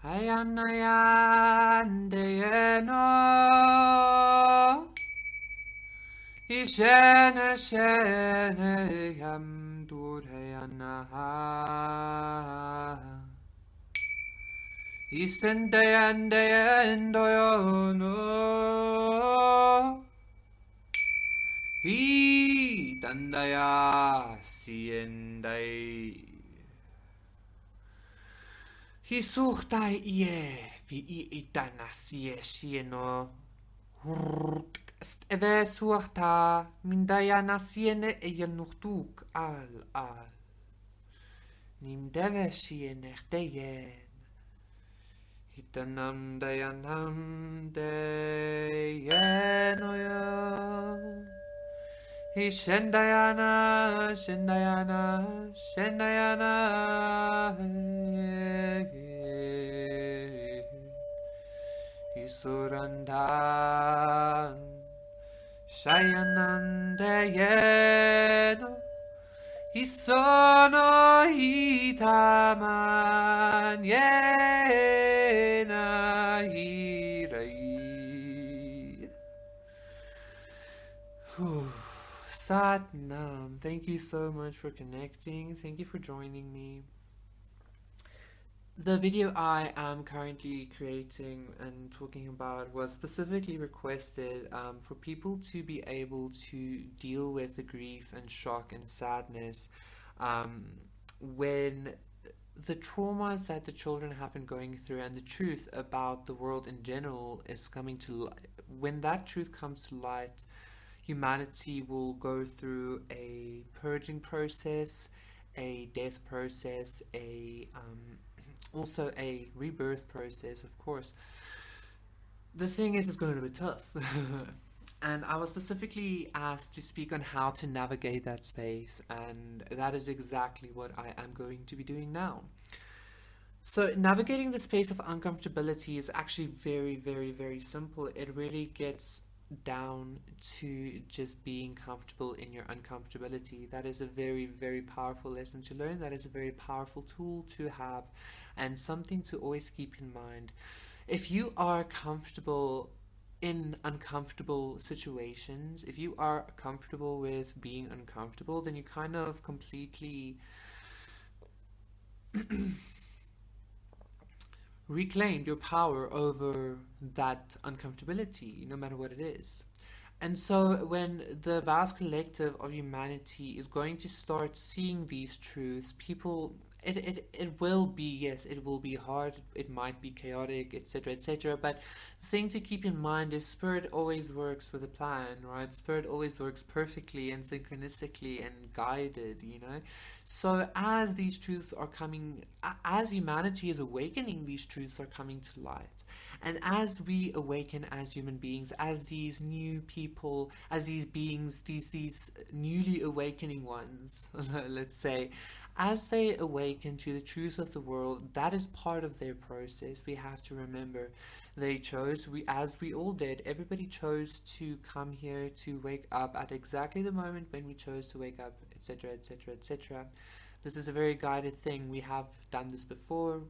Hayanayandeyeno Ishene shene yamdurayanaha Isendeyandeyendoyono Idandaya siendai Hisuchtai ie vi idana sie shieno Eve suachta mindayana siene eyenuchtuk al Nimdeve shiene deyen Hitanam dayanam deyenoya Shendayana, Shendayana, Shendayana Isurandan Shayanam Dayeno Isono Hitaman Yena Hirai Satnam. Thank you so much for connecting. Thank you for joining me. The video I am currently creating and talking about was specifically requested for people to be able to deal with the grief and shock and sadness when the traumas that the children have been going through and the truth about the world in general is coming to light. When that truth comes to light, humanity will go through a purging process, a death process, also a rebirth process, of course. The thing is, it's going to be tough. And I was specifically asked to speak on how to navigate that space, and that is exactly what I am going to be doing now. So navigating the space of uncomfortability is actually very, very, very simple. It really gets down to just being comfortable in your uncomfortability. That is a very, very powerful lesson to learn. That is a very powerful tool to have and something to always keep in mind. If you are comfortable in uncomfortable situations, if you are comfortable with being uncomfortable, then you kind of completely reclaimed your power over that uncomfortability, no matter what it is. And so when the vast collective of humanity is going to start seeing these truths, people, it will be, yes, it will be hard, it might be chaotic, etc., but the thing to keep in mind is Spirit always works with a plan, right? Spirit always works perfectly and synchronistically and guided, you know? So as these truths are coming, as humanity is awakening, these truths are coming to light. And as we awaken as human beings, as these new people, as these beings, these newly awakening ones, let's say, as they awaken to the truth of the world, that is part of their process. We have to remember they chose, as we all did, everybody chose to come here to wake up at exactly the moment when we chose to wake up, etc., etc. This is a very guided thing. We have done this before,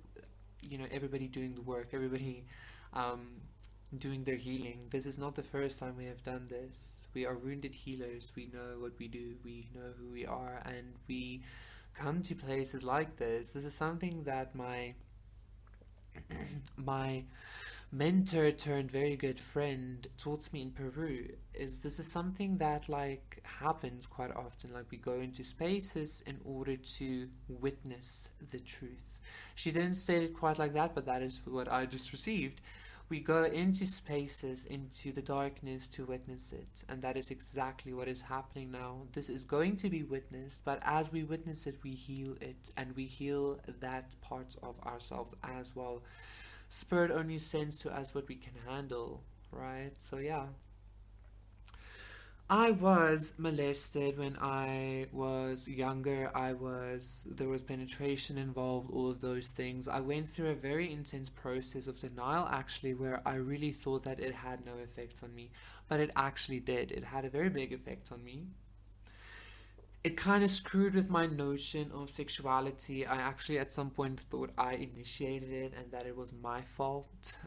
you know, everybody doing the work, everybody doing their healing. This is not the first time we have done this. We are wounded healers. We know what we do. We know who we are, and we come to places like this. This is something that my mentor turned very good friend taught me in Peru. This is something that like happens quite often. Like we go into spaces in order to witness the truth. She didn't state it quite like that, but that is what I just received. We go into spaces, into the darkness to witness it. And that is exactly what is happening now. This is going to be witnessed, but as we witness it, we heal it. And we heal that part of ourselves as well. Spirit only sends to us what we can handle, right? So yeah. I was molested when I was younger. There was penetration involved, all of those things. I went through a very intense process of denial, actually, where I really thought that it had no effect on me, but it actually did. It had a very big effect on me. it kind of screwed with my notion of sexuality. I actually at some point thought I initiated it and that it was my fault,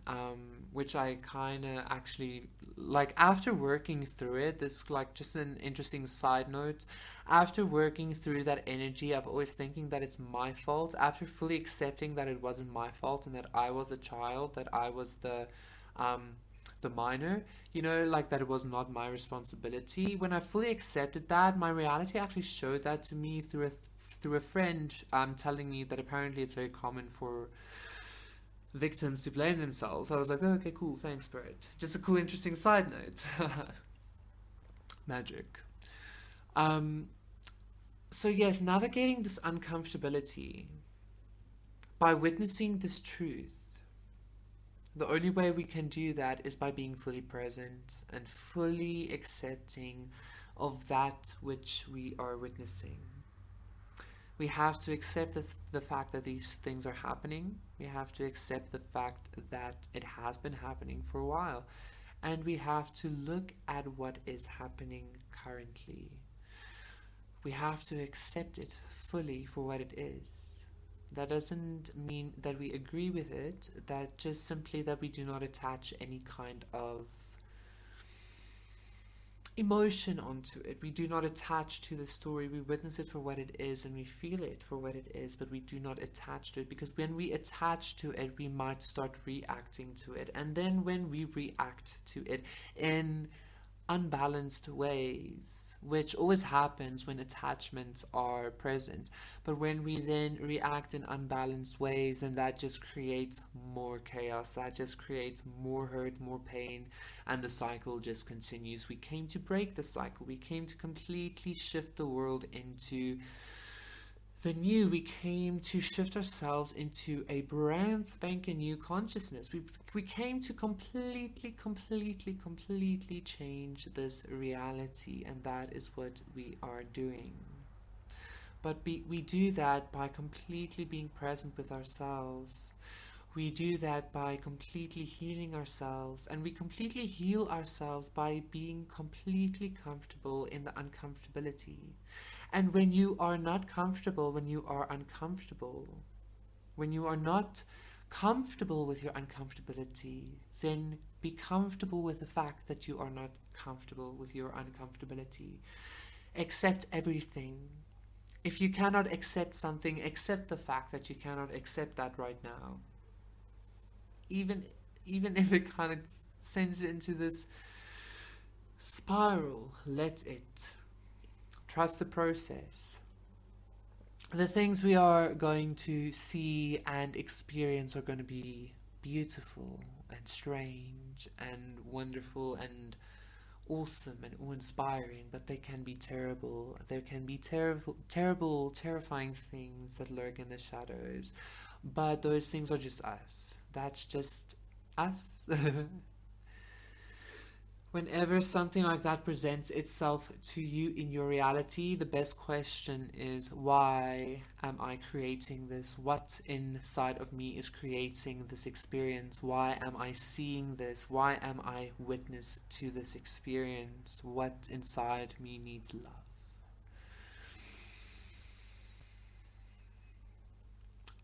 which I kind of actually, like, after working through it, this, like, just an interesting side note. After working through that energy, I've always thinking that it's my fault. After fully accepting that it wasn't my fault and that I was a child, that I was the minor, like that it was not my responsibility. When I fully accepted that, my reality actually showed that to me through a friend telling me that apparently it's very common for victims to blame themselves. I was like, oh, okay, cool, thanks, Spirit. Just a cool, interesting side note. Magic. So yes, navigating this uncomfortability by witnessing this truth. The only way we can do that is by being fully present and fully accepting of that which we are witnessing. We have to accept the fact that these things are happening. We have to accept the fact that it has been happening for a while. And we have to look at what is happening currently. We have to accept it fully for what it is. That doesn't mean that we agree with it, that just simply that we do not attach any kind of emotion onto it. We do not attach to the story. We witness it for what it is and we feel it for what it is, but we do not attach to it, because when we attach to it, we might start reacting to it. And then when we react to it in unbalanced ways, which always happens when attachments are present, but when we then react in unbalanced ways, then that just creates more chaos, that just creates more hurt, more pain, and the cycle just continues. We came to break the cycle. We came to completely shift the world into the new. We came to shift ourselves into a brand spanking new consciousness. We came to completely change this reality, and that is what we are doing. But we do that by completely being present with ourselves. We do that by completely healing ourselves, and we completely heal ourselves by being completely comfortable in the uncomfortability. And when you are not comfortable, when you are uncomfortable, when you are not comfortable with your uncomfortability, then be comfortable with the fact that you are not comfortable with your uncomfortability. Accept everything. If you cannot accept something, accept the fact that you cannot accept that right now. Even if it kind of sends you into this spiral, let it. Trust the process. The things we are going to see and experience are going to be beautiful and strange and wonderful and awesome and awe-inspiring, but they can be terrible. There can be terrible, terrifying things that lurk in the shadows, but those things are just us. That's just us. Whenever something like that presents itself to you in your reality, the best question is, why am I creating this? What inside of me is creating this experience? Why am I seeing this? Why am I witness to this experience? What inside me needs love?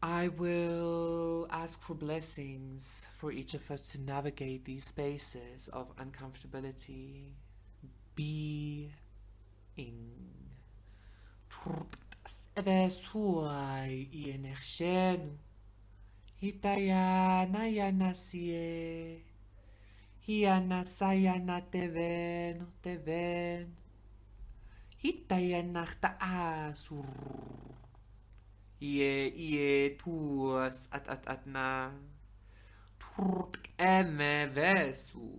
I will ask for blessings for each of us to navigate these spaces of uncomfortability, being. Evesuai ienershenu, hitayana yanasie, hianasayana teven, hitayanachta asur. Ie tuas at na turk eme vesu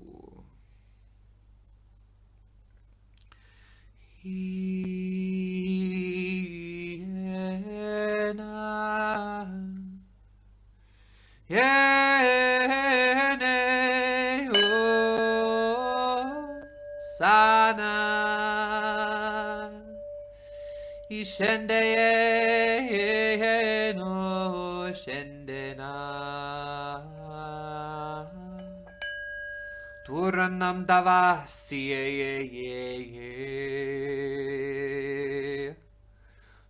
hiena yene o sana ishende no shendena Turanam davasi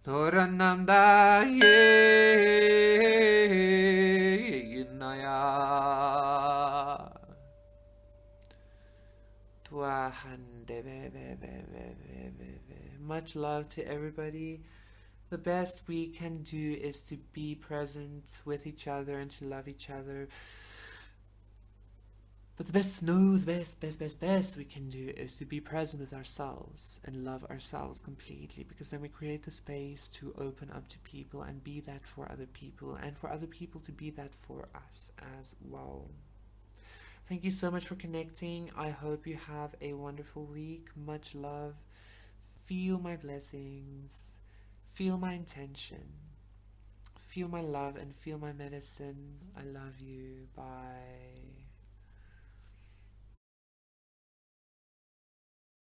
Toranamda ye naya Tuahande Much love to everybody. The best we can do is to be present with each other and to love each other. But the best we can do is to be present with ourselves and love ourselves completely, because then we create the space to open up to people and be that for other people, and for other people to be that for us as well. Thank you so much for connecting. I hope you have a wonderful week. Much love. Feel my blessings. Feel my intention. Feel my love and feel my medicine. I love you. Bye.